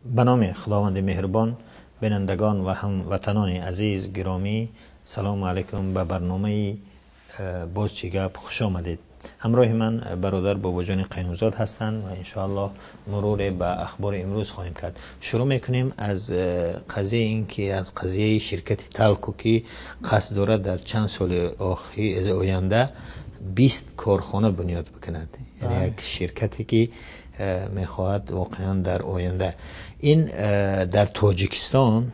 به نام خداوند مهربان، بینندگان و هموطنان عزیز گرامی، سلام علیکم. به برنامه بازچی گپ خوش آمدید. همراه من برادر باباجان قینوزاد هستند و انشاءالله مرور به اخبار امروز خواهیم کرد. شروع میکنیم از قضیه این که از قضیه شرکت تالکو که قصد دارد در چند سال آینده 20 کارخانه بنیاد بکند. یعنی یک شرکتی که میخواهد واقعا در آینده این در تاجیکستان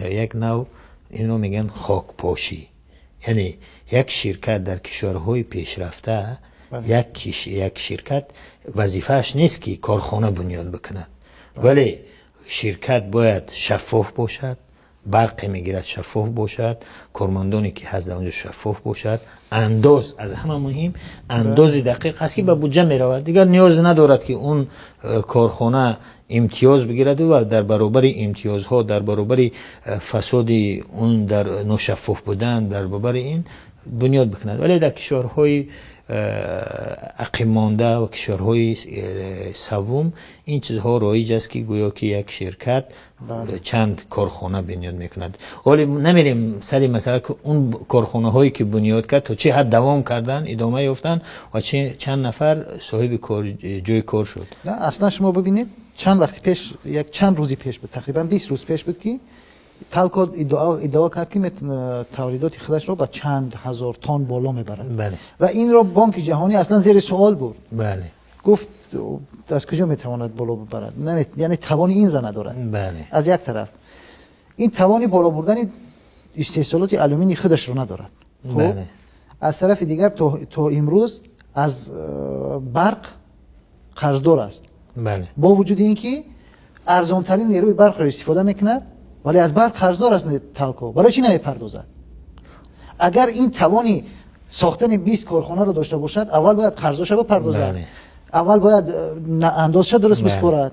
یک نوع اینو میگن خاکپاشی، یعنی یک شرکت در کشورهای پیشرفته یک شرکت وظیفهش نیست که کارخانه بنیاد بکند، ولی شرکت باید شفاف باشد، برق میگیرد شفاف باشد، کارمندانی که هست اونجا شفاف باشد، انداز از همه مهم انداز دقیق است که به بودجه میرود. دیگر نیاز ندارد که اون کارخانه امتیاز بگیرد و در برابر امتیازها، در برابر فساد اون، در ناشفاف بودن، در برابر این بنیاد بکند. ولی در کشورهای عقب مانده و کشورهای سوم این چیزها رایج است که گویا که یک شرکت چند کارخانه بنیاد میکند. ولی نمیریم سری مثلا که اون کارخانه هایی که بنیاد کرد تا چه حد دوام کردن، ادامه یافتن و چند نفر صاحب جای کار شد. نه اصلا شما ببینید چند وقتی پیش، یک چند روزی پیش بود، تقریبا 20 روز پیش بود که تالکو ادعا کرد که تولیدات خودش رو با چند هزار تن بالا میبرد. بله. و این رو بانک جهانی اصلا زیر سوال برد. بله. گفت از کجا میتواند بالا ببرد؟ یعنی توان این را ندارد. بله. از یک طرف این توانی بالا بردن استحصالات آلومینی خودش رو ندارد. خب بله. از طرف دیگر تو امروز از برق قرضدار است. بله. با وجود اینکه ارزان ترین نیروی برق را استفاده میکند، ولی از برق قرضدار است تالکو. برای چی نمیپردازد؟ اگر این توانی ساختن 20 کارخانه رو داشته باشد، اول باید قرضش رو بپردازد. بله. اول باید اندازش درست بسپارد.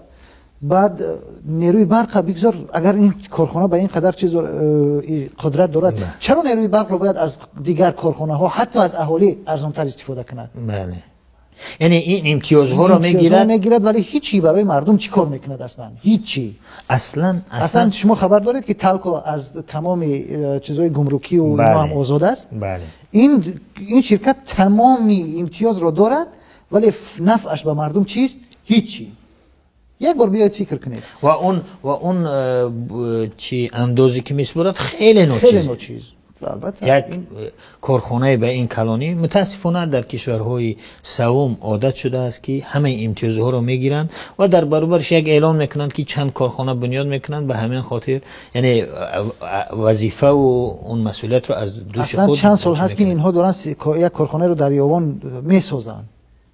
بعد نیروی برق بگذار. اگر این کارخانه به این قدر چیز قدرت دارد، چرا نیروی برق رو باید از دیگر کارخانه ها، حتی از اهالی ارزان تر استفاده کند؟ بله. یعنی این امتیازها رو میگیرد ولی هیچی برای مردم چی کار میکند؟ اصلا هیچی. اصلا شما خبر دارید که تالکو از تمام چیزهای گمرکی و اینا هم آزاد است. بله. این شرکت تمام امتیاز رو دارد، ولی نفعش به مردم چیست؟ هیچی. یک بار بیاید فکر کنید. و اون چی اندازی که میسپرد خیلی نوچیز. یک کارخانه به این کلانی متاسفانه در کشورهای سوم عادت شده است که همه امتیازها رو میگیرند و در برابرش یک اعلان میکنند که چند کارخانه بنیاد میکنند. به همین خاطر یعنی وظیفه و اون مسئولیت رو از دوش خود. چند سال هست که اینها دارن یک کارخانه رو در یابان میسازن،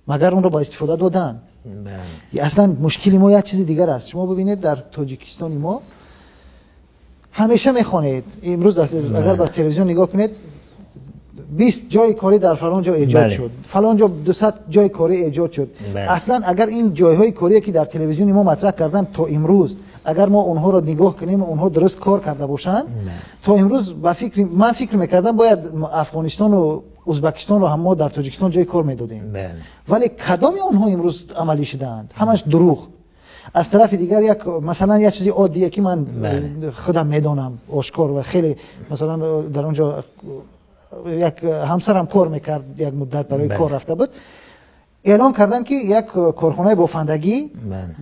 مگر اون رو با استفاده دادن. اصلا مشکلی ما یک چیز دیگر است. شما ببینید در تاجیکستان ما همیشه میخوانید امروز اگر با تلویزیون نگاه کنید 20 جای کاری در فلان جا ایجاد شد، فلان جا 200 جای کاری ایجاد شد. اصلا اگر این جایهای کاری که در تلویزیون ما مطرح کردن تا امروز اگر ما اونها رو نگاه کنیم، اونها درست کار کرده باشند، تا امروز من فکر میکردم باید افغانستان و ازبکستان رو هم ما در تاجیکستان جای کار میدادیم. ولی کدام اونها امروز عملی شدند؟ همش دروغ. از طرف دیگر مثلا یک چیزی عادیه که من خودم میدونم آشکار و خیلی مثلا در اونجا یک همسرم کار میکرد، یک مدت برای کار رفته بود، اعلان کردن که یک کارخانه بافندگی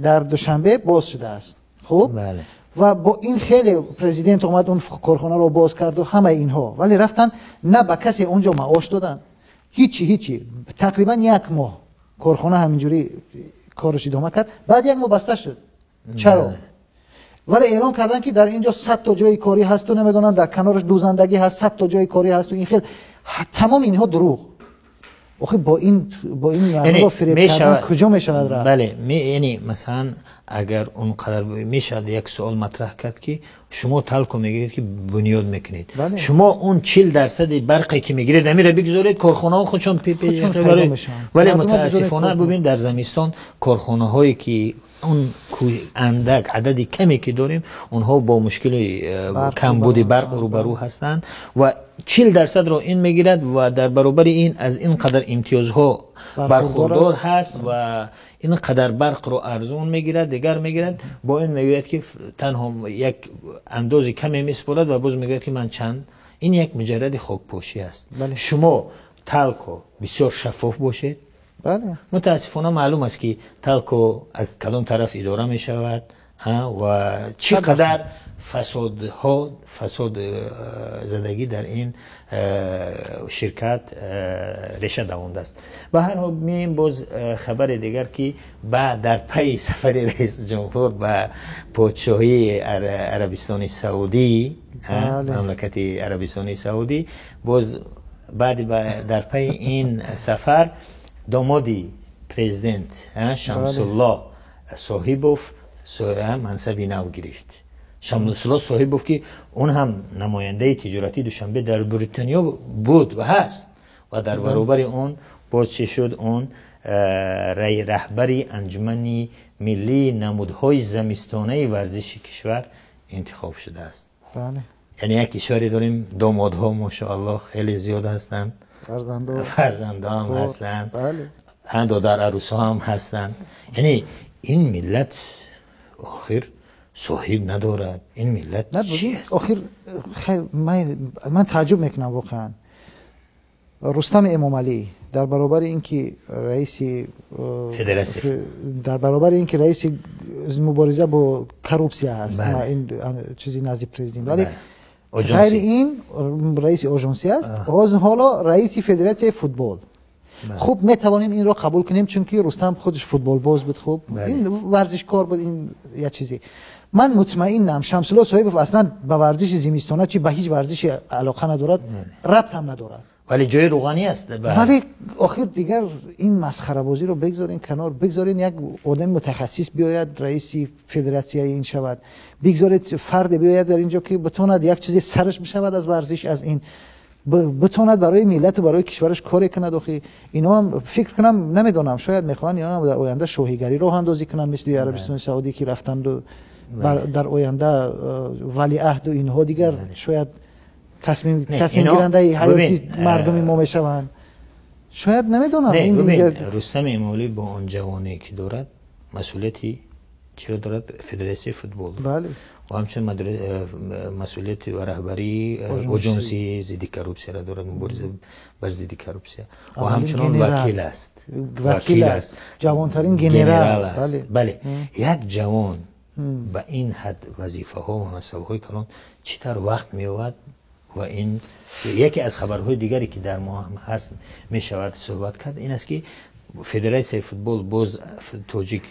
در دوشنبه باز شده است. خب و با این خیلی پرزیدنت اومد اون کارخانه رو باز کرد و همه اینها، ولی رفتن نه به کسی اونجا معاش دادن، هیچی. تقریبا یک ماه کارخانه همینجوری کارش ادامه کرد، بعد یک ماه بسته شد. چرا؟ ولی اعلان کردن که در اینجا 100 تا جای کاری هست و نمیدونم در کنارش دوزندگی هست، 100 تا جای کاری هست و این خیلی تمام اینها دروغ. آخه با این یعنی رو فریب کردن کجا میشود رفت؟ بله یعنی مثلا اگر اون قدر میشد یک سوال مطرح کرد که شما تالکو میگید که بنیاد میکنید، شما اون 40% برقی که میگیرید نمیره بگذارید کارخانه ها خودشون پیدا میشن. ولی متاسفانه ببین در زمستان کارخانه هایی که اون اندک عددی کمی که داریم اونها با مشکل کمبود برق روبرو هستند و 40% رو این میگیرد و در برابر این از این قدر امتیازها برخوردار هست و این قدر برق رو ارزون میگیرد، دیگر میگیرد با این میگوید که تنها یک اندازی کمی میسپرد و باز میگوید که من چند. این یک مجرد خاکپوشی است. بله. شما تلکو بسیار شفاف باشید. بله. متاسفانه معلوم است که تلکو از کدام طرف اداره می شود و چقدر فساد زدگی در این شرکت ریشه دوانده است. به هر حال میایم باز خبر دیگر که در پی سفر رئیس جمهور به پادشاهی عربستان سعودی، مملکت عربستان سعودی، باز بعد در پی این سفر دامادی پرزیدنت شمس الله صاحبوف منصب نو گرفت. شمس الله صاحبوف که اون هم نماینده تجارتی دوشنبه در بریتانیا بود و هست و در برابر اون باز چه شد، اون رهبری انجمن ملی نمودهای زمستانه ورزش کشور انتخاب شده است. بله. یعنی یک کشوری داریم دامادها ماشاءالله خیلی زیاد هستند، فرزنده هم هستند، بله. در عروس ها هم هستند. یعنی این ملت آخر صاحب ندارد. این ملت چی است؟ آخر من تعجب میکنم واقعا. رستم امام علی در برابر اینکه رئیس فدراسیون، در برابر اینکه رئیس مبارزه با کروپسیا هست، بله. این چیزی نزد پرزیدنت، ولی بله. غیر این رئیس آژانسی است، حالا رئیس فدراسیون فوتبال. خب میتوانیم این را قبول کنیم چون که رستم خودش فوتبال باز بود. خب این ورزشکار بود، این یه چیزی. من مطمئنم شمس الله صاحبوف اصلا به ورزش زمستانه چی به هیچ ورزشی علاقه ندارد، ربط هم ندارد، ولی جای روغانی است. ولی آخر دیگر این مسخره بازی رو بگذارین کنار، بگذارین یک آدم متخصص بیاید رئیس فدراسیون این شود، بگذارید فرد بیاید در اینجا که بتواند یک چیزی سرش بشود از ورزش، از این بتواند برای ملت و برای کشورش کاری کند. آخه اینا هم فکر کنم نمیدونم شاید میخوان یا نه در آینده شوهیگری راه اندازی کنن مثل عربستان سعودی که رفتند و در آینده ولیعهد و اینها دیگر شاید تصمیم گیرنده حیاتی مردم ما میشوند. شاید نمیدونم. این رستم امالی با اون جوانی که دارد مسئولیتی چرا دارد فدراسیون فوتبال، بله، و همچنین مسئولیت و رهبری آژانسی ضد کروپسیا را دارد، مبارزه بر ضد کروپسیا، و همچنین وکیل است جوانترین گنرال است. بله. یک جوان به این حد وظیفه ها و منصب های کلان چطور وقت می‌یابد؟ و این یکی از خبرهای دیگری که در ما هم هست می شود صحبت کرد این است که فدراسیون فوتبال باز تاجیک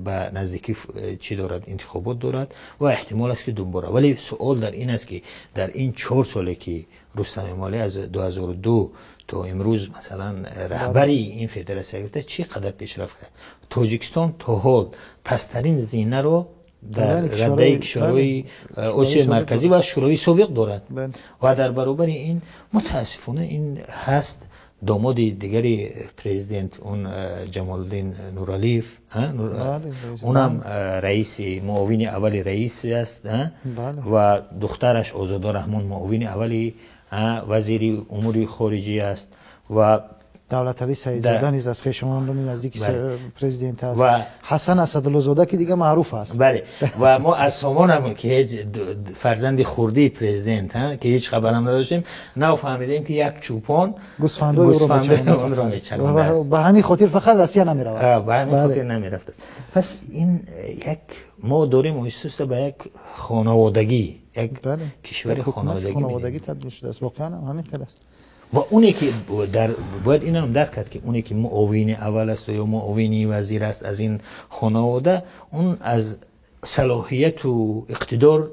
به نزدیکی چی دارد، انتخابات دارد و احتمال است که دوباره. ولی سوال در این است که در این 4 سالی که رستم امالی از 2002 تا امروز مثلا رهبری این فدراسیون گرفته چقدر پیشرفت کرد؟ تاجیکستان تا حال پسترین زینه رو در رده کشورهای آسیای مرکزی و شوروی سابق دارد و در برابر این متاسفانه این هست داماد دیگری پرزیدنت اون جمال الدین نورالیف، اونم رئیس معاون اول رئیس است و دخترش آزاده رحمان معاون اولی وزیر امور خارجه است و دولت علی سعیدزاده نیز از خویشاوندان نزدیک پرزیدنت است و حسن اسدالله زاده که دیگه معروف است. بله. و ما از سامانم که هیچ فرزند خردی پرزیدنت که هیچ خبر هم نداشتیم نفهمیدیم که یک چوپان گوسفند اون را میچرخانده است. به همین خاطر فقط روسیه نمیرود. به همین خاطر نمیرفت است. پس این یک ما داریم محسوس به یک خانوادگی، یک کشور خانوادگی تبدیل شده است. واقعا همین خیلی است. و اونی که باید این هم درک کرد که اونی که معاون اول است یا معاون وزیر است از این خانواده، اون از صلاحیت و اقتدار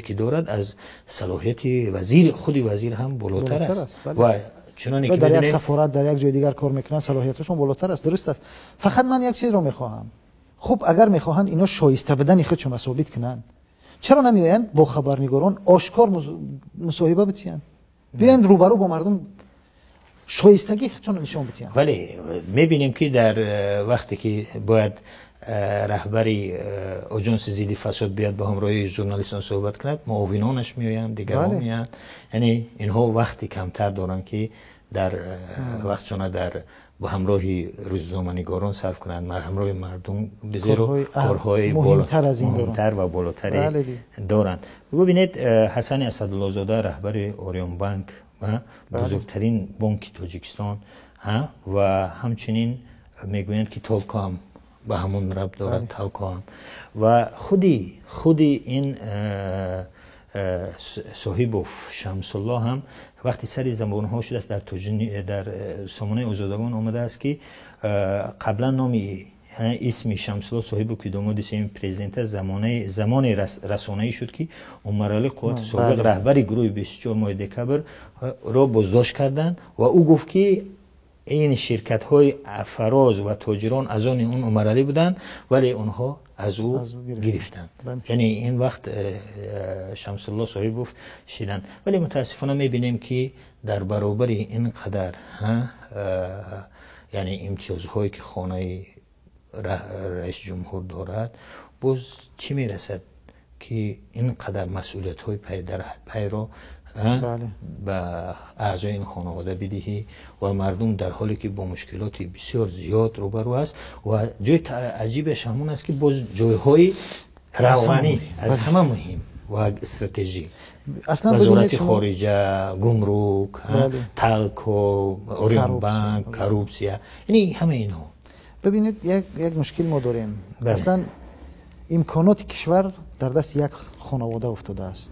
که دارد از صلاحیت وزیر، خود وزیر هم بالاتر است. و چنانه که در یک سفارت در یک جای دیگر کار میکنن صلاحیتشون بالاتر است. درست است. فقط من یک چیز رو میخواهم، خب اگر میخواهند اینا شایسته بدن خودشون ثابت کنن، چرا نمیآیند با خبرنگاران آشکار مصاحبه بچین، بیاین روبرو با مردم شایستگی خودشون نشون بدین؟ ولی میبینیم که در وقتی که باید رهبری آژانس ضد فساد بیاد با همراه ژورنالیستان صحبت کند، معاونانش میآیند، دیگران میآیند. یعنی اینها وقتی کمتر دارن که در وقتشان در با همراهی روزنامه‌نگاران صرف کنند، همراه مردم بزرگ کارهای مهمتر و بالاتری دارند. ببینید حسن اسدالله زاده رهبر اوریون بانک بزرگترین بانک تاجیکستان و همچنین میگویند که تالکو هم به همون ربط دارد، تالکو هم و خودی این صاحب شمس الله هم وقتی سری زبان‌ها شده است در سامانه آزادگان آمده است که قبلا نامی اسم شمس الله صاحب که داماد سیم پرزیدنت زمان رسانه‌ای شد که عمرعلی قوات سابق رهبر گروه 24 ماه دکبر را بازداشت کردند و او گفت که این شرکت‌های فراز و تاجران از آن اون عمرعلی بودند ولی اونها از او گرفتند. یعنی این وقت شمس الله صاحب گفت شیدن. ولی متاسفانه می‌بینیم که در برابر این قدر یعنی امتیازهایی که خانه رئیس جمهور دارد، باز چی میرسد که این قدر مسئولیت‌های پی در پی را به اعضای این خانواده بدهی و مردم در حالی که با مشکلات بسیار زیاد روبرو است و جای عجیبش همون است که باز جایهای روانی از همه مهم و استراتژی وزارت خارجه، گمرک، تالکو، اوریون بانک، کروپسیا، یعنی همه اینها. ببینید یک مشکل ما داریم. اصلا امکانات کشور در دست یک خانواده افتاده است.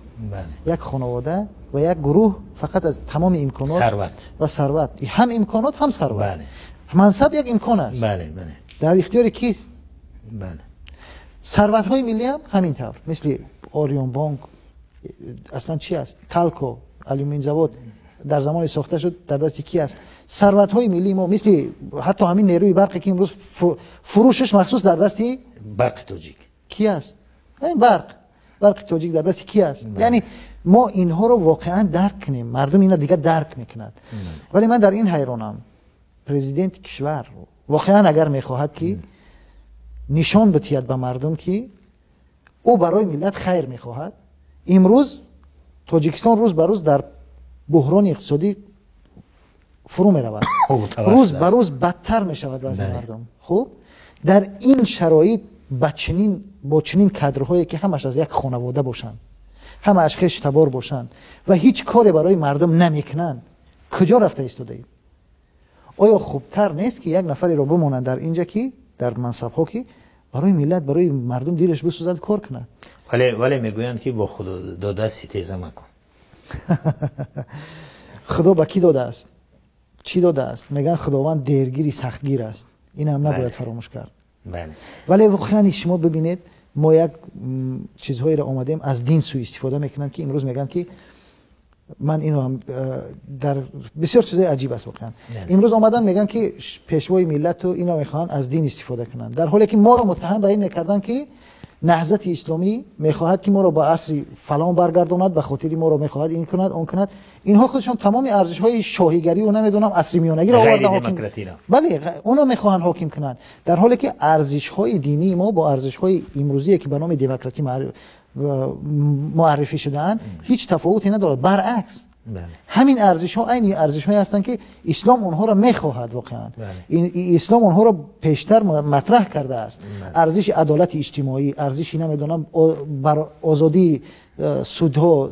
یک خانواده و یک گروه فقط از تمام امکانات ثروت هم امکانات هم ثروت. منصب یک امکان است. در اختیار کیست؟ ثروت های ملی هم همین طور، مثل اوریون بانک اصلا چی است؟ تالکو، آلومینیوم زاود در زمان ساخته شد در دست کی است؟ ثروت های ملی ما، مثل حتی همین نیروی برق که امروز فروشش مخصوص در دست برق تاجیک کی است؟ این برق تاجیک در دست کی است؟ یعنی ما اینها رو واقعا درک کنیم، مردم اینا دیگه درک میکنند. ولی من در این حیرانم، پرزیدنت کشور واقعا اگر میخواهد که نشان بدهد به مردم که او برای ملت خیر میخواهد، امروز تاجیکستان روز به روز در بحران اقتصادی فرو میرود، روز به روز بدتر میشود از مردم. خب در این شرایط با چنین کادرهایی که همش از یک خانواده باشن، همه اشخاص تبار باشن و هیچ کاری برای مردم نمیکنن، کجا رفته ایستاده ایم؟ آیا خوبتر نیست که یک نفری رو بمونن در اینجا که در منصب ها که برای ملت، برای مردم دیرش بسوزد کار کنه؟ ولی میگویند که با خدا داده ستیزه مکن. خدا با کی داده است؟ چی داده است؟ میگن خداوند دیرگیری سختگیر است. این هم نباید فراموش کرد. ولی واقعا شما ببینید ما یک چیزهایی را آمدیم از دین سوء استفاده میکنن که امروز میگن که من اینو هم در بسیار چیزای عجیب است واقعا. امروز آمدن میگن که پیشوای ملت و اینا میخوان از دین استفاده کنن، در حالی که ما رو متهم به این میکردن که نهضت اسلامی میخواهد که ما رو با عصر فلان برگرداند، به خاطر ما رو میخواهد این کند اون کند. اینها خودشون تمام ارزش های شاهیگری و نمیدونم عصر میانگی را آورده حاکم، بله اونا میخواهن حاکم کنن، در حالی که ارزش های دینی ما با ارزش های امروزی که به نام دموکراسی معرفی شدن هیچ تفاوتی ندارد، برعکس. همین ارزش ها عین ارزش هایی هستند که اسلام اونها را میخواهد واقعا. این اسلام اونها را پیشتر مطرح کرده است. ارزش عدالت اجتماعی، ارزش نمیدونم بر آزادی سودها،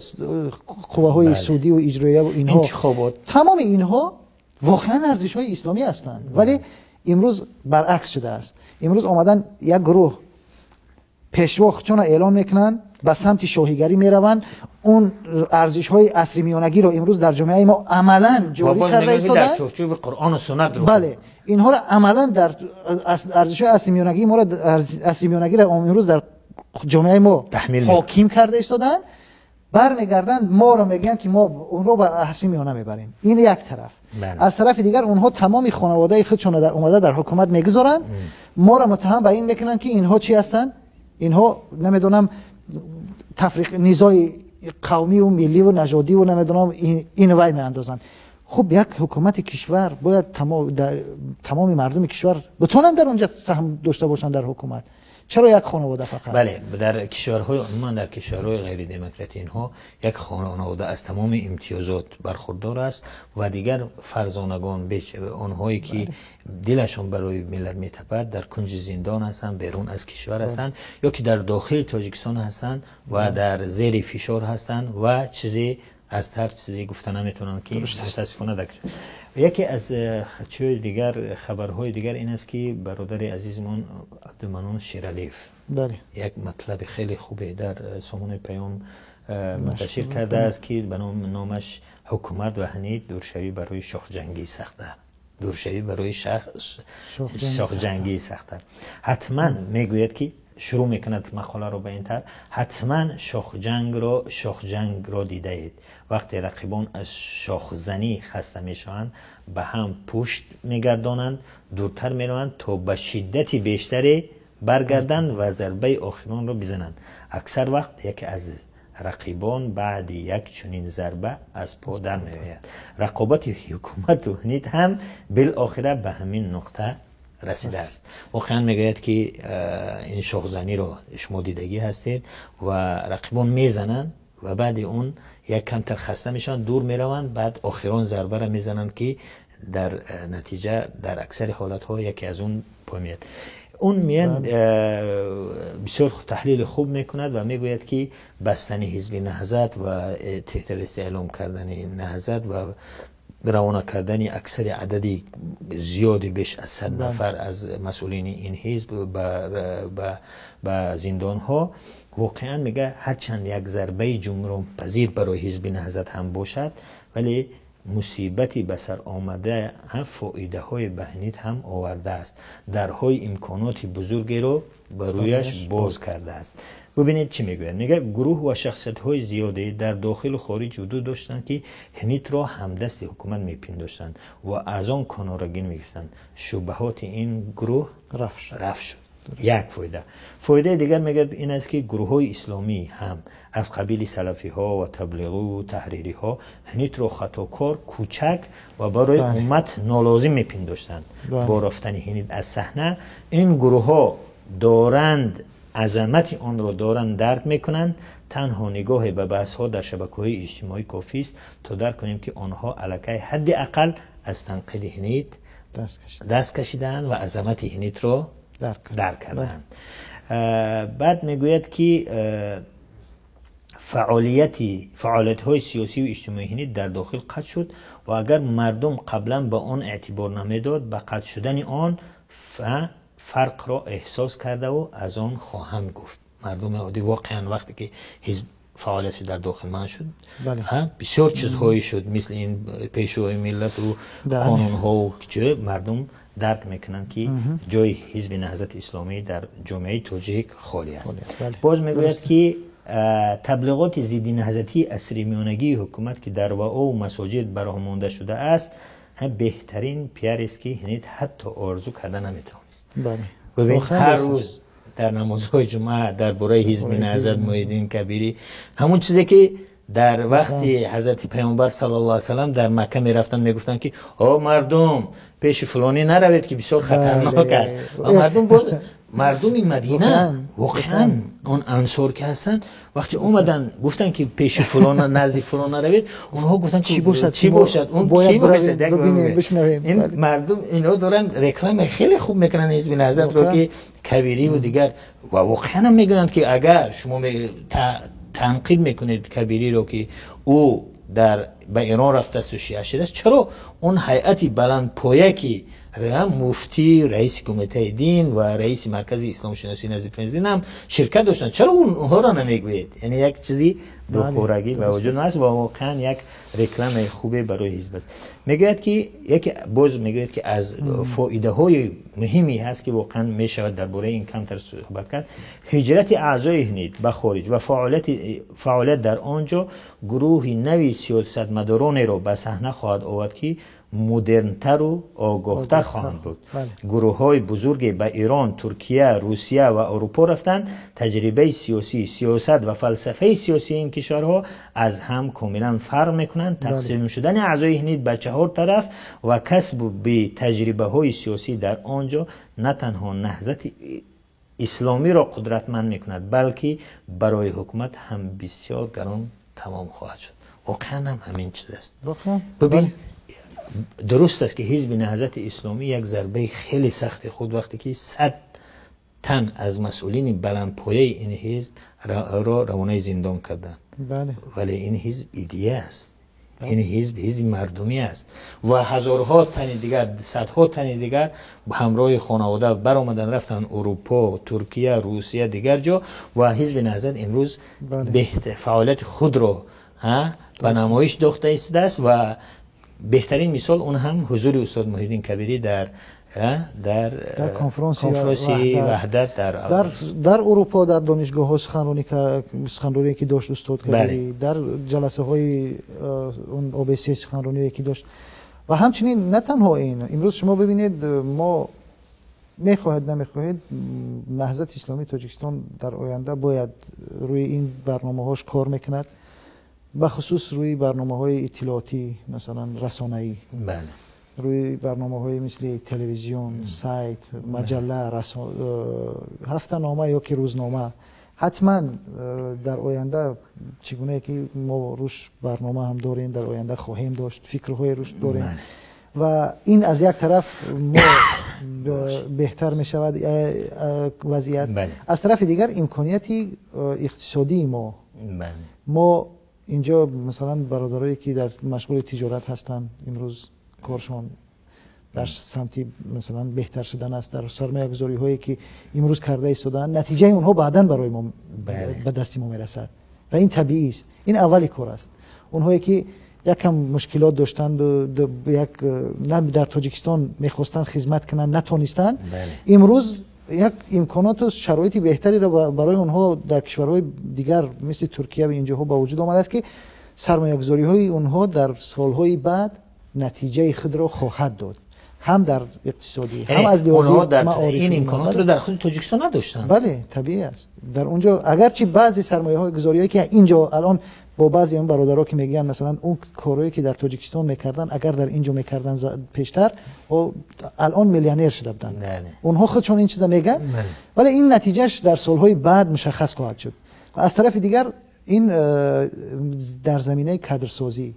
قوه های سودی و اجرایه و اینها، انتخابات، تمام اینها واقعا ارزش های اسلامی هستند. ولی امروز برعکس شده است. امروز آمدن یک گروه پیشوا چون اعلان میکنن به سمت شاهیگری میروند، اون ارزش های عصر میانگی رو امروز در جامعه ما عملا جاری کرده ایستادن در چوب قرآن و سنت رو. بله اینها رو عملا در ارزش های عصر میانگی ما رو عصر میانگی رو امروز در جامعه ما حاکم کرده ایستادن. برمیگردن ما رو میگن که ما اون رو به عصر میانه میبریم. این یک طرف. از طرف دیگر اونها تمام خانواده خودشون در اومده در حکومت میگذارن، ما رو متهم به این میکنن که اینها چی هستن؟ اینها نمیدونم تفریق نزاع قومی و ملی و نژادی و نمیدونم این وای میاندازن. خب یک حکومت کشور باید تمام مردم کشور بتونن در اونجا سهم داشته باشن در حکومت. چرا یک خانواده فقط؟ بله، در کشورهای عموما در کشورهای غیر دموکراتی اینها یک خانواده از تمام امتیازات برخوردار است و دیگر فرزانگان آنهایی که دلشون برای ملت میتپد در کنج زندان هستند، بیرون از کشور هستند یا که در داخل تاجیکستان هستند و در زیر فشار هستند و چیزی از هر چیزی گفته نمیتونن که متاسفانه در یکی از دیگر خبرهای دیگر این است که برادر عزیزمون عبدالمنان شیرالیف یک مطلب خیلی خوبه در سامانه پیام منتشر کرده است که به نامش حکومت و هنید دورشوی برای شاخ جنگی سخته، دورشوی برای شاخ جنگی سخته. حتما میگوید که شروع میکند مقاله رو به این طرح، حتما شاخ جنگ را دیده اید. وقتی رقیبان از شاخ زنی خسته میشوند به هم پشت میگردانند، دورتر میروند تا به شدتی بیشتری برگردند و ضربه آخران را بزنند. اکثر وقت یکی از رقیبان بعد یک چنین ضربه از پا در میآید. رقابت حکومت و هنید هم بالاخره به همین نقطه رسیده است. واقعا میگوید که این شاخزنی رو شما دیدگی هستید و رقیبان میزنن و بعد اون یک کمتر خسته میشن، دور میروند، بعد آخران ضربه را میزنند که در نتیجه در اکثر حالت ها یکی از اون پا میاد. اون میان بسیار تحلیل خوب میکند و میگوید که بستن حزب نهضت و تحت اعلام کردن نهضت و روانه کردن اکثر عددی زیادی بیش از 100 نفر از مسئولین این حزب به زندان ها، واقعا میگه هرچند یک ضربه جمهوری پذیر برای حزب نهضت هم باشد ولی مصیبتی به سر آمده هم فایده های بهنید هم آورده است، درهای امکانات بزرگی رو برویش باز کرده است. ببینید چی میگوید، میگه گروه و شخصیت های زیادی در داخل و خارج وجود داشتند که هنیت را همدست حکومت میپنداشتند و از آن کنارگین میگفتند. شبهات این گروه رفع شد. یک فایده دیگر میگه این است که گروه های اسلامی هم از قبیل سلفی ها و تبلیغی و تحریری ها هنیت را خطاکار، کوچک و برای امت نالازم میپنداشتند. با رفتن هنیت از صحنه این گروه ها دارند عظمت آن را دارند درک میکنند. تنها نگاه به بحث ها در شبکه‌های اجتماعی کافی است تا درک کنیم که آنها الکی حد اقل از تنقید هنیت دست کشیدند و عظمت هنیت را درک کردند. بعد میگوید که فعالیت های سیاسی و اجتماعی هنیت در داخل قطع شد و اگر مردم قبلا به آن اعتبار نمیداد به قطع شدن آن فرق را احساس کرده و از آن خواهند گفت. مردم عادی واقعا وقتی که حزب فعالیتی در داخل من شد بسیار چیزهایی شد، مثل این پیشوهای ملت و قانونها و چه مردم درک میکنن که جای حزب نهضت اسلامی در جامعه تاجیک خالی است. باز میگوید که تبلیغات ضد نهضتی عصری میانگی حکومت که در واعظ و مساجد براه مانده شده است بهترین پیار است که هنیت حتی آرزو کرده نمیتوانست. ببین هر روز در نمازهای جمعه درباره حزب نهضت محیدین کبیری، همون چیزی که در وقتی حضرت پیامبر صلی الله علیه و سلم در مکه میرفتن میگفتن که مردم پیش فلانی نروید که بسیار خطرناک است. و مردم این مدینه واقعا اون انصار که هستن وقتی اومدن گفتن که پیش فلان نزد فلان نروید، اونها گفتن چی باشد اون کی باشد. این مردم اینا دارن رکلام خیلی خوب میکنن حزب نهضت رو که کبیری و دیگر، و واقعا میگن که اگر شما تنقید میکنید کبیری رو که او به ایران رفته است و شیعه شده است، چرا اون هیئتی بلند پایه که مفتی، رئیس کمیته دین و رئیس مرکز اسلام شناسی نزد پرنزدین هم شرکت داشتن، چرا اونها را نمیگوید؟ یعنی یک چیزی دوخورگی به وجود هست و واقعا یک رکلام خوبه برای حزب است. میگوید که از فایده های مهمی هست که واقعا میشود درباره این کمتر صحبت کرد. هجرت اعضای هنیت به خارج و فعالیت در آنجا گروهی نوی سیاستمداران را به صحنه خواهد آورد که مدرنتر و آگاهتر خواهند بود. گروه های بزرگی به ایران، ترکیه، روسیه و اروپا رفتند. تجربه سیاست و فلسفه سیاسی این کشورها از هم کاملا فرق میکنند. تقسیم شدن اعضای هنیت به 4 طرف و کسب به تجربه های سیاسی در آنجا نه تنها نهضت اسلامی را قدرتمند میکند، بلکه برای حکومت هم بسیار گران تمام خواهد شد. واقعا هم همین چیز است. ببین درست است که حزب نهضت اسلامی یک ضربه خیلی سخت خود وقتی که 100 تن از مسئولین بلندپایه این حزب را روانه زندان کردند. بله. ولی این حزب ایدئه است. این حزب مردمی است و هزارها تن دیگر، صدها تن دیگر همراه خانواده برآمدن رفتن اروپا، ترکیه، روسیه، دیگر جا و حزب نهضت امروز فعالیت خود را به نمایش داخته است و بهترین مثال اون هم حضور استاد محی الدین کبیری در کنفرانسی وحدت در اروپا، در دانشگاه ها سخنرانی که داشت استاد کبیری، در جلسه های اون OBC سخنرانی که داشت و همچنین نه تنها این. امروز شما ببینید ما میخواهید نمیخواهید نهضت اسلامی تاجیکستان در آینده باید روی این برنامه‌هاش کار میکند، به خصوص روی برنامه‌های اطلاعاتی مثلا رسانه‌ای. بله. روی برنامه‌های مثل تلویزیون، سایت، مجله، هفته‌نامه یا که روزنامه، حتما در آینده چگونه که ما روش برنامه هم داریم، در آینده خواهیم داشت، فکرهای روش داریم. و این از یک طرف ما بهتر می شود وضعیت. از طرف دیگر امکانیتی اقتصادی ما اینجا مثلا برادرایی که در مشغول تجارت هستند امروز کارشون در سمتی مثلا بهتر شدن است، در سرمایه گذاری هایی که امروز کرده ایستادن، نتیجه اونها بعداً برای ما به دست ما میرسد و این طبیعی است. این اولی کار است. اونهایی که یکم مشکلات داشتند و نه در تاجیکستان میخواستن خدمت کنند نتونستند، امروز یک امکانات و شرایطی بهتری را برای اونها در کشورهای دیگر مثل ترکیه و اینجاها با وجود آمده است که سرمایه‌گذاری های اونها در سالهای بعد نتیجه خود را خواهد داد، هم در اقتصادی هم از لحاظ معارفی. این امکانات رو در خود تاجیکستان نداشتن. بله طبیعی است. در اونجا اگرچه بعضی سرمایه‌های گذاریایی که اینجا الان با بعضی اون برادرها که میگن مثلا اون کارهایی که در تاجیکستان میکردن اگر در اینجا میکردن پیشتر و الان میلیونر شده بودن، اونها خودشون این چیزا میگن، ولی این نتیجهش در سالهای بعد مشخص خواهد شد. و از طرف دیگر این در زمینه کادرسازی،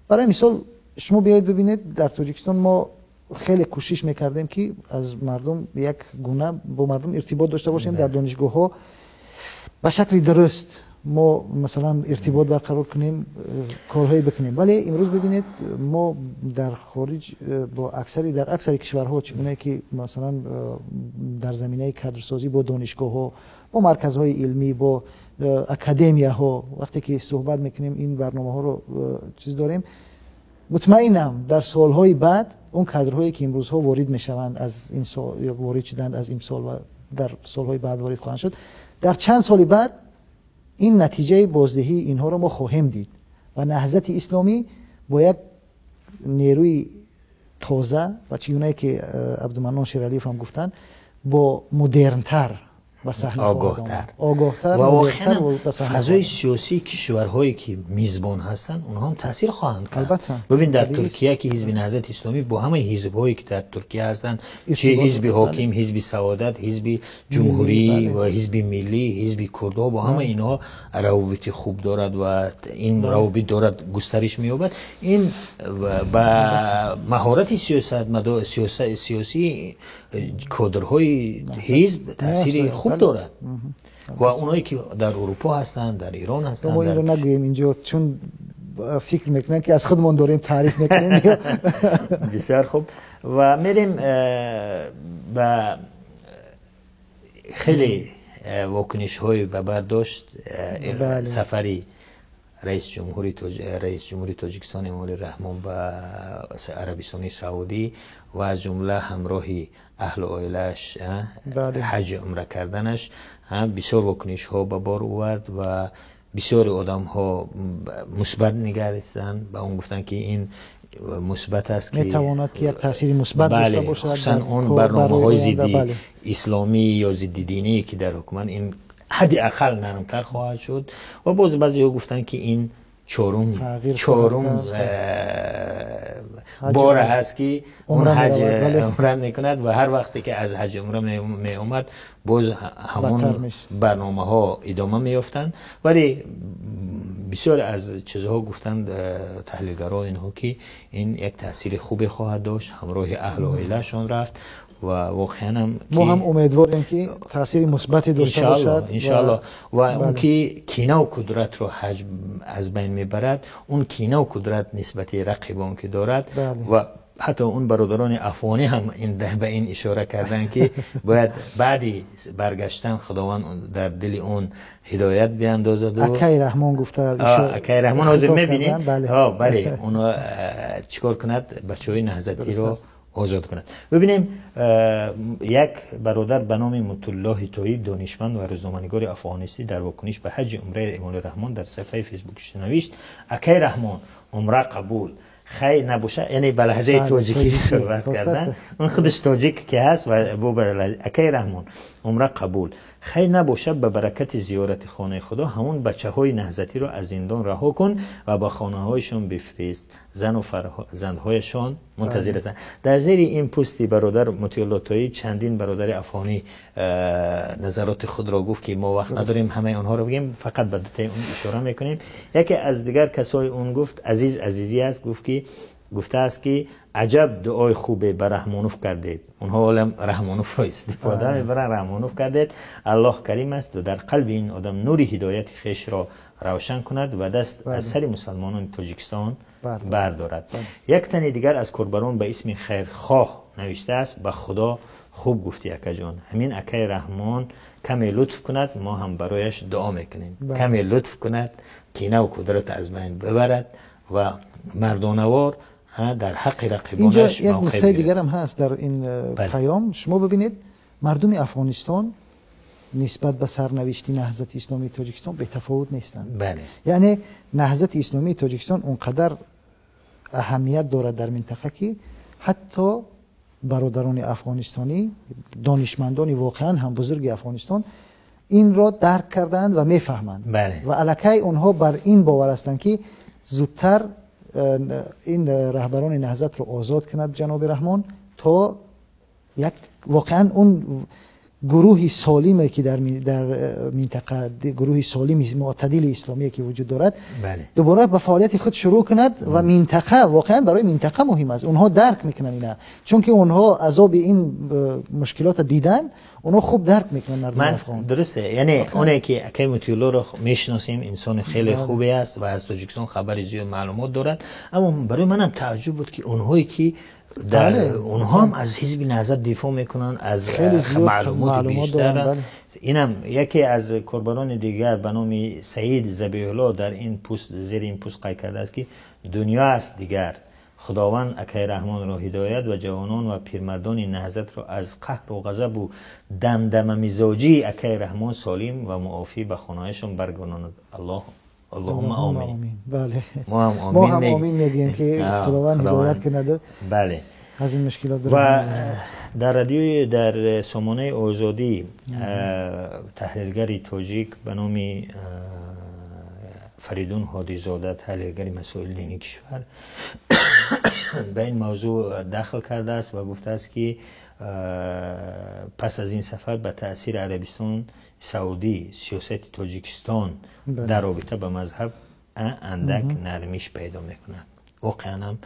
برای مثال شما بیایید ببینید در تاجیکستان ما خیلی کوشش میکردیم که از مردم یک گونه با مردم ارتباط داشته باشیم، در دانشگاه ها به شکل درست ما مثلا ارتباط برقرار کنیم، کارهایی بکنیم. ولی امروز ببینید ما در خارج با در اکثر کشورها چگونه که مثلا در زمینه کادرسازی با دانشگاه ها، با مرکزهای علمی، با اکادمیا ها وقتی که صحبت میکنیم این برنامه ها رو چیز داریم، مطمئنم در سالهای بعد اون کادرهایی که امروز ها وارد میشوند از این سال یا وارد شدند از این سال و در سالهای بعد وارد خواهند شد، در چند سال بعد این نتیجه بازدهی اینها رو ما خواهیم دید و نهضت اسلامی با یک نیروی تازه و چگونه که عبدالمنان شیرعلیف هم گفتن با مدرن‌تر و آگاهتر و واقعا فضای سیاسی کشورهایی که میزبان هستن اونها هم تاثیر خواهند کرد. ببین در ترکیه که حزب نهضت اسلامی با همه حزب‌هایی که در ترکیه هستن، چه حزب حاکم، حزب سعادت، حزب جمهوری و حزب ملی، حزب کردها، با همه اینها روابط خوب دارد و این روابط دارد گسترش می‌یابد. این با مهارت سیاسی کادرهای حزب تاثیر خوب دارد و اونایی که در اروپا هستن، در ایران هستن، ما این رو نگوییم اینجا چون فکر میکنن که از خودمون داریم تعریف میکنیم. بسیار خوب و میریم با خیلی واکنش های به برداشت سفری رئیس جمهوری تاجیکستان امام رحمان به عربستان سعودی و از جمله همراهی اهل و عائله‌اش حج عمره کردنش بسیار واکنش ها به بار آورد و بسیار آدم ها مثبت نگریستن و اون گفتن که این مثبت است که میتواند که یک تأثیری مثبت داشته باشد، خصوصا اون برنامه‌های ضد اسلامی یا ضد دینی که در حکومت این حد اقل نرمتر خواهد شد و بعضی ها گفتن که این چهارم بار هست که اون حج عمره میکند و هر وقتی که از حج عمره می اومد باز همون برنامه ها ادامه میافتند. ولی بسیار از چیزها گفتند تحلیلگران اینها که این یک تاثیر خوبی خواهد داشت، همراه اهل و عائله‌شان رفت و واقعا هم ما هم امیدواریم که تاثیر مثبتی داشته باشد ان شاء الله. و اون که کینه و قدرت رو حج از بین میبرد، اون کینه و قدرت نسبت رقیبان که دارد و حتی اون برادران افغانی هم به این اشاره کردن که باید بعدی برگشتن خداوند در دل اون هدایت بیاندازد. اکای رحمان گفته اکای رحمان حاضر میبینیم بله اونا چیکار کند؟ بچهای نهضتی رو آزاد کند. ببینیم یک برادر به نام مطلع طایب، دانشمند و روزنامه‌نگار افغانیستی، در واکنش به حج عمره امان الرحمن در صفحه فیسبوکش نوشت: اکای رحمان عمره قبول، خی نباشه، یعنی به لهجه تاجیکی صحبت کردن، اون خودش تاجیک که هست و بو اکای رحمان عمره قبول، خی نباشه به برکت زیارت خانه خدا همون بچه‌های نهضتی رو از زندان رها کن و به خانه‌هایشون بفرست، زن‌هایشان منتظر هستند. در زیر این پستی برادر مطیع طایب چندین برادر افغانی نظرات خود را گفت که ما وقت نداریم همه اونها رو بگیم، فقط به دوتای اون اشاره میکنیم. یکی از دیگر کسای اون گفت عزیزی است، گفته است که عجب دعای خوبه به رحمانوف کردید. اونها علم رحمانوف را استفاده میبرن، رحمانوف کردید. الله کریم است و در قلب این آدم نور هدایت خیش را روشن کند و دست از سر مسلمانان تاجیکستان بردارد. یک تن دیگر از کاربران به اسم خیرخواه نوشته است: به خدا خوب گفتی اکا جان، همین اکای رحمان کمی لطف کند، ما هم برایش دعا میکنیم. کمی لطف کند، کینه و قدرت از بین ببرد و مردانوار در حق رقیبانش اینجا یک نکته دیگر هم هست در این پیام. شما ببینید مردم افغانستان نسبت به سرنوشت نهضت اسلامی تاجیکستان به تفاوت نیستند. بله. یعنی نهضت اسلامی تاجیکستان اونقدر اهمیت دارد در منطقه که حتی برادران افغانستانی، دانشمندان واقعا هم بزرگ افغانستان این را درک کردند و میفهمند. بله. و الکی اونها بر این باور هستند که زودتر این رهبران نهضت رو آزاد کند جناب رحمان تا یک واقعا اون گروه سالمی که در منطقه، گروه سالم معتدل اسلامی که وجود دارد، بله. دوباره به فعالیت خود شروع کند و منطقه واقعا برای منطقه مهم است. اونها درک میکنن اینا، چون که اونها عذاب این مشکلات دیدن، اونها خوب درک میکنن مردم افغان. درسته، یعنی اونایی که اکای مطیع رو میشناسیم انسان خیلی خوبی است و از تاجیکستان خبری زیاد معلومات دارد، اما برای منم تعجب بود که اونهایی که در اونها هم از حزب نهضت دفاع میکنن، از معلومات بیشتر. اینم یکی از کاربران دیگر به نام سعید ذبیح الله در این پست، زیر این پست قید کرده است که دنیا است دیگر، خداوند اکای رحمان را هدایت و جوانان و پیرمردان نهضت را از قهر و غضب و دمدمه مزاجی اکای رحمان سالم و معافی به خانه‌هایشان برگرداند. اللهم آمین. بله. ما هم آمین میگیم که خداوند هدایت کنه. بله. از این مشکلات و در رادیوی در سامانه آزادی تحلیلگری تاجیک به نام فریدون هادی زاده، تحلیلگر مسائل دینی کشور، به این موضوع داخل کرده است و گفته است که پس از این سفر به تأثیر عربستان سعودی سیاست تاجیکستان در رابطه به مذهب اندک نرمیش پیدا میکند. واقعا هم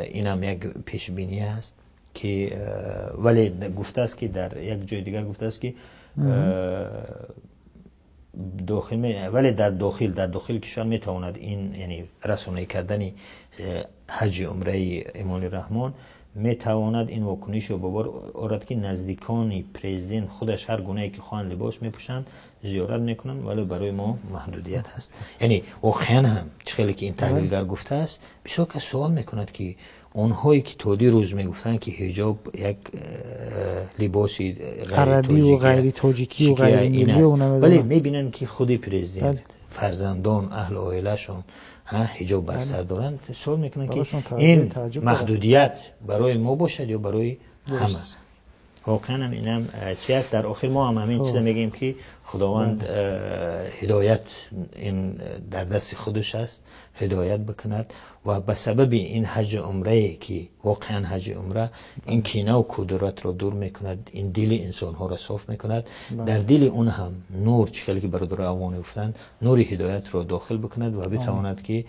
این هم یک پیش بینی است که ولی گفته است که در یک جای دیگر گفته است که ولی در داخل کشور میتواند این، یعنی رسانه‌ای کردن حج عمره امان الرحمن میتواند این واکنش رو ببار آورد که نزدیکان پرزیدنت خودش هر گونه‌ای که خواهند لباس میپوشند، زیارت میکنن، ولی برای ما محدودیت هست. یعنی واقعا هم خیلی که این تحلیلگر گفته است، بسیار کس سوال میکند که اونهایی که تودی روز میگفتن که حجاب یک لباسی عربی و غیر تاجیکی و غیر ملی، ولی میبینن که خودی پرزیدنت فرزندان اهل عائله‌شون حجاب بر سر دارن، سوال میکنن که این محدودیت برای ما باشد یا برای همه. واقعا اینم چی است. در آخر ما هم همین چیز میگیم که خداوند هدایت این در دست خودش است، هدایت بکند و به سبب این حج عمره که واقعا حج عمره این کینه و کدورت رو دور میکند، این دل انسان ها رو صاف میکند، در دل اون هم نور چیزی که برادر افغان گفتند نور هدایت رو داخل بکند و بتواند که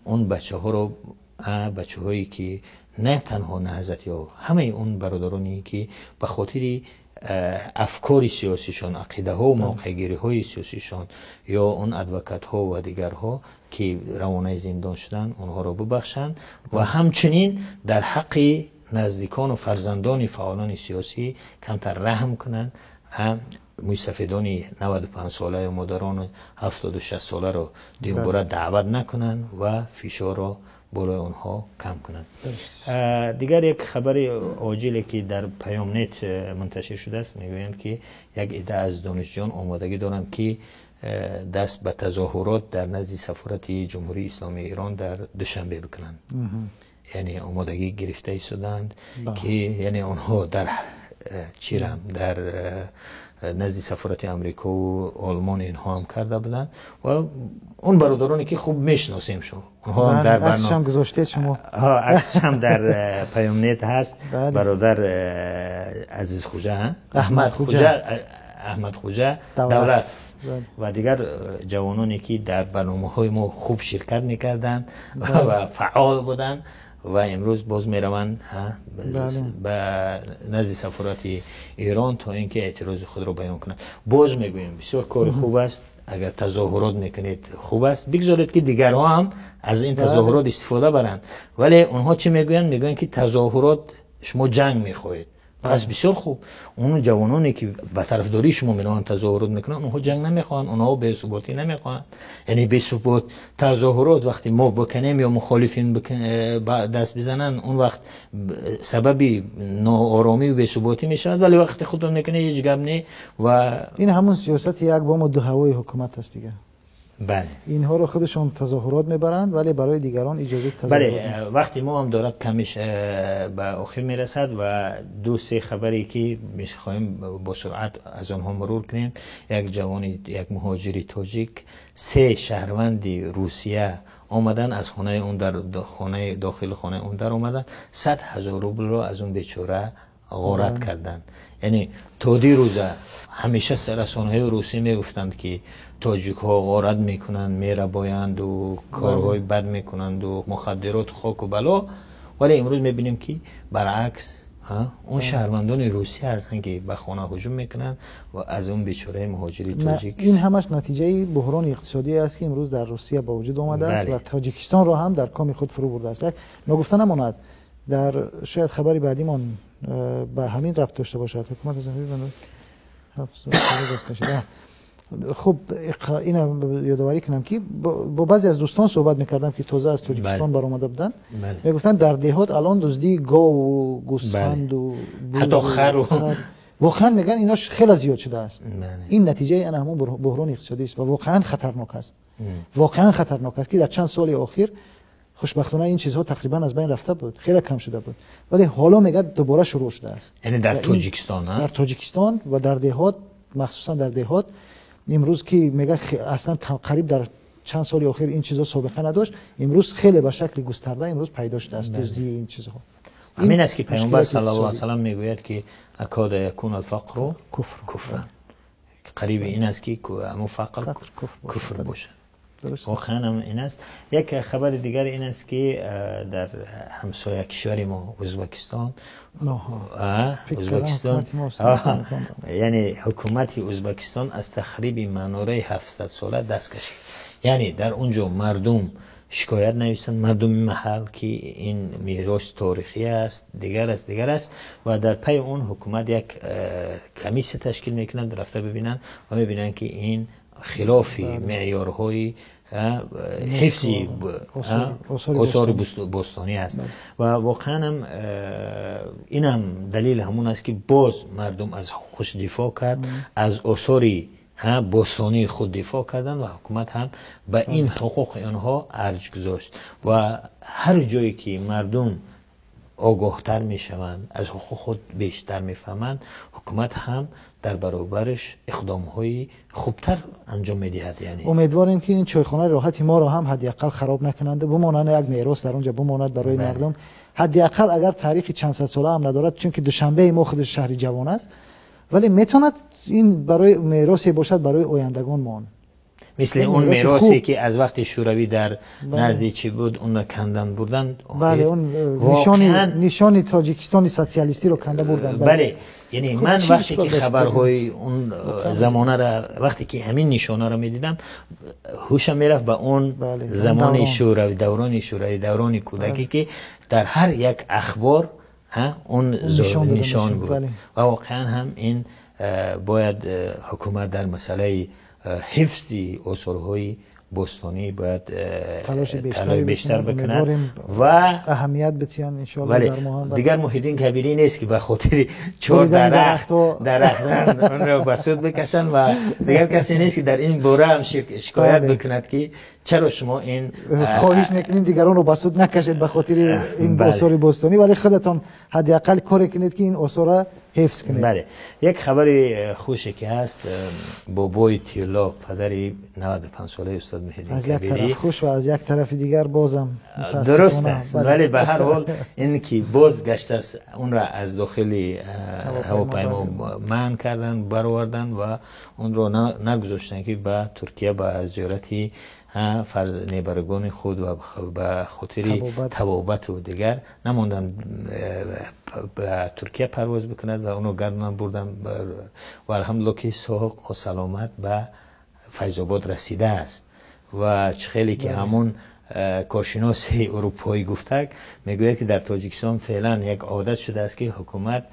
اون بچه ها رو بچه هایی که نه تنها نهضتی ها، همه اون برادرانی که به خاطر افکار سیاسیشان، عقیده ها و موقعگیری های سیاسیشان یا اون ادوکات ها و دیگرها که روانه زندان شدن اونها رو ببخشند و همچنین در حق نزدیکان و فرزندان فعالان سیاسی کمتر رحم کنند. مستفیدان 95 ساله و مادران 70 و 60 ساله رو دیگه دعوت نکنند و فشار رو بالای اونها کم کنند. دیگر یک خبر عاجلی که در پیام نت منتشر شده است، میگویند که یک عده از دانشجویان آمادگی دارند که دست به تظاهرات در نزد سفارت جمهوری اسلامی ایران در دوشنبه بکنند. یعنی آمادگی گرفته ایستادند که یعنی آنها در چیرم در نزد سفارت امریکا و آلمان اینها هم کرده بودند و اون برادرانی که خوب میشناسیم شما اونها هم در عکسش هم گذاشته شما عکسش هم در پیام نت هست. برادر عزیز خوجه احمد خوجه دولت و دیگر جوانانی که در برنامه‌های ما خوب شرکت می‌کردند و فعال بودند و امروز باز میروند به نزد سفارت ایران تا اینکه اعتراض خود را بیان کنند. باز میگویم بسیار کار خوب است، اگر تظاهرات میکنید خوب است، بگذارید که دیگرها هم از این تظاهرات استفاده برند. ولی اونها چی میگوین که تظاهرات شما جنگ میخواهید. پس بسیار خوب، اون جوانانی که به طرفداری شما میرن تظاهرات میکنن اونها جنگ نمیخوان، اونها به ثباتی نمیخوان. یعنی به ثبات تظاهرات وقتی ما بکنیم یا مخالفین دست بزنن اون وقت سبب ناآرامی و به ثباتی میشه، ولی وقتی خودتون میکنه هیچ گپ نه. و این همون سیاست یک بام و دو هوای حکومت است دیگه. بله، اینها رو خودشون تظاهرات میبرند ولی برای دیگران اجازه تظاهرات بله. وقتی ما هم دارد کمش به آخر میرسد و دو سه خبری که میخوایم با سرعت از آنها مرور کنیم. یک جوانی، یک مهاجری تاجیک، 3 شهروند روسیه آمدن از خانه اون در داخل خانه اون در آمدن 100,000 روبل رو از اون بیچاره غارت کردن. یعنی تا دی روزه همیشه رسانه‌های روسی میگفتند که تاجیک ها غارت میکنند، میربایند و کارهای بد میکنند و مخدرات خاک و بلا، ولی امروز میبینیم که برعکس اون شهروندان روسی هستند که به خانه هجوم میکنند و از اون بیچاره مهاجری تاجیک. این همش نتیجه بحران اقتصادی است که امروز در روسیه با وجود آمده است و تاجیکستان را هم در کام خود فرو برده است. نگفته نماند در شاید خبری بعدیمان به همین ربط داشته باشد. حکومت خب اینا یادآوری کنم که با بعضی از دوستان صحبت میکردم که تازه از تاجیکستان برآمده بودن. میگفتن در دهات الان دزدی گاو و گوسفند و حتی خر واقعا میگن ایناش خیلی زیاد شده است. این نتیجه این همون بحران اقتصادی است و واقعا خطرناک است. واقعا خطرناک است که در چند سال اخیر خوشبختانه این چیزها تقریبا از بین رفته بود، خیلی کم شده بود، ولی حالا میگه دوباره شروع شده است. یعنی در تاجیکستان در تاجیکستان و در دهات، مخصوصا در دهات امروز که میگه اصلا قریب در چند سال اخیر این چیزها سابقه نداشت، امروز خیلی به شکل گسترده امروز پیدا شده است دزدی این چیزها. همین است که پیامبر صلی الله علیه و سلم میگوید که اکاد یکون الفقر کفر. قریب این است که همون فقر کفر باشد. واقعا هم این است. یک خبر دیگر این است که در همسایه کشور ما ازبکستان یعنی حکومت ازبکستان از تخریب مناره 700 ساله دست کشید. یعنی در اونجا مردم شکایت نوشتن، مردم محل که این میراث تاریخی است، دیگر است و در پی اون حکومت یک کمیسیون تشکیل میکنند، رفته ببینن و میبینن که این خلاف معیارهای حفظی آثار باستانی است. و واقعا هم اینم دلیل همون است که باز مردم از خوش دفاع کرد، از آثار باستانی خود دفاع کردن و حکومت هم به این حقوق آنها ارج گذاشت و هر جایی که مردم آگاهتر میشوند، از حقوق خود بیشتر میفهمند، حکومت هم در برابرش اقدام‌های خوبتر انجام میدهد. یعنی امیدواریم که این چایخانه راحتی ما رو هم حداقل خراب نکنند، بمانند یک میراث در اونجا بماند برای مردم. حداقل اگر تاریخ چند صد ساله هم ندارد، چون که دوشنبه ما خودش شهر جوان است، ولی میتواند این برای میراثی باشد برای آیندگان ما. مثل اون میراثی که از وقت شوروی در نزد چی بود اون کندن بردن. بله، اون نشان تاجیکستان سوسیالیستی رو کنده بردن. بله، یعنی من وقتی که خبرهای اون زمانه را، وقتی که همین نشانه را میدیدم، هوشم میرفت به اون زمان شوروی، دوران شوروی، دوران کودکی که در هر یک اخبار اون نشان بود. و واقعا هم این باید حکومت در مسئله حفظ اثرهای باستانی باید تلاش بیشتر بکنند و اهمیت بدهند ان شاء الله. در ما دیگر محیدین کبیری نیست که به خاطر 4 درخت اون را بسود بکشن و دیگر کسی نیست که در این باره هم شکایت بکند که چرا شما این خواهش میکنیم دیگران رو بسود نکشید به خاطر این آثار باستانی، ولی خودتان حداقل کاری کنید که این آثار حفظ کنید. بله، یک خبر خوشی که هست، بابای تیلا، پدری 95 ساله استاد محیدین کبیری، از یک طرف خوش و از یک طرف دیگر بازم درست است. ولی به هر حال این که باز گشت است، اون را از داخل هواپیما منع کردن، برآوردن و اون رو نگذاشتن که به ترکیه به زیارتی نیبرگان خود و به خاطر تبابت و دیگر نماندن به ترکیه پرواز بکند و اونو گردن بردن و الحمدلله که صحت و سلامت به فیض آباد رسیده است. و خیلی که همون کارشناس اروپایی گفته میگوید که در تاجیکستان فعلا یک عادت شده است که حکومت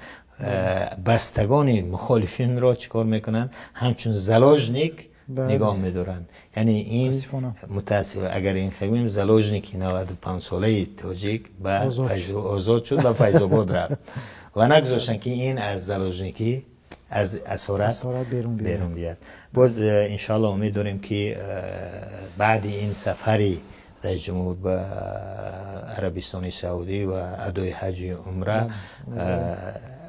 بستگان مخالفین را چیکار میکنن، همچون زلاژنیک نگاه می‌دارند. یعنی این متاسف اگر این خبیم زلاژنیکی 95 ساله تاجیک به آزاد شد و فیض آباد رفت و نگذاشتن که این از زلاژنیکی از اسارت بیرون بیاد. باز ان شاء الله امید داریم که بعد این سفری رئیس جمهور به عربستان سعودی و ادای حج عمره،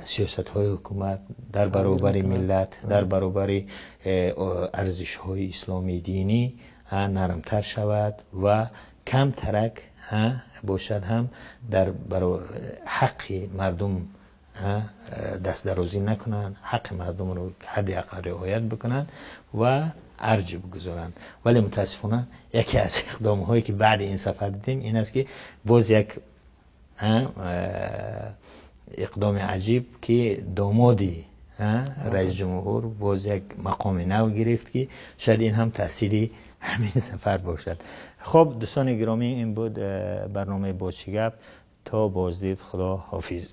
سیاست های حکومت در برابر ملت، در برابر ارزش های اسلامی دینی نرمتر شود و کم ترک باشد، هم در حق مردم دست درازی نکنند، حق مردم رو حد اقل رعایت بکنند و ارج بگذارند. ولی متاسفانه یکی از اقدام هایی که بعد این سفر دیدیم این است که باز یک اقدام عجیب که دامادی رئیس جمهور باز یک مقام نو گرفت که شاید این هم تأثیری همین سفر باشد. خب دوستان گرامی، این بود برنامه بازچه گپ. تا بازدید، خدا حافظ.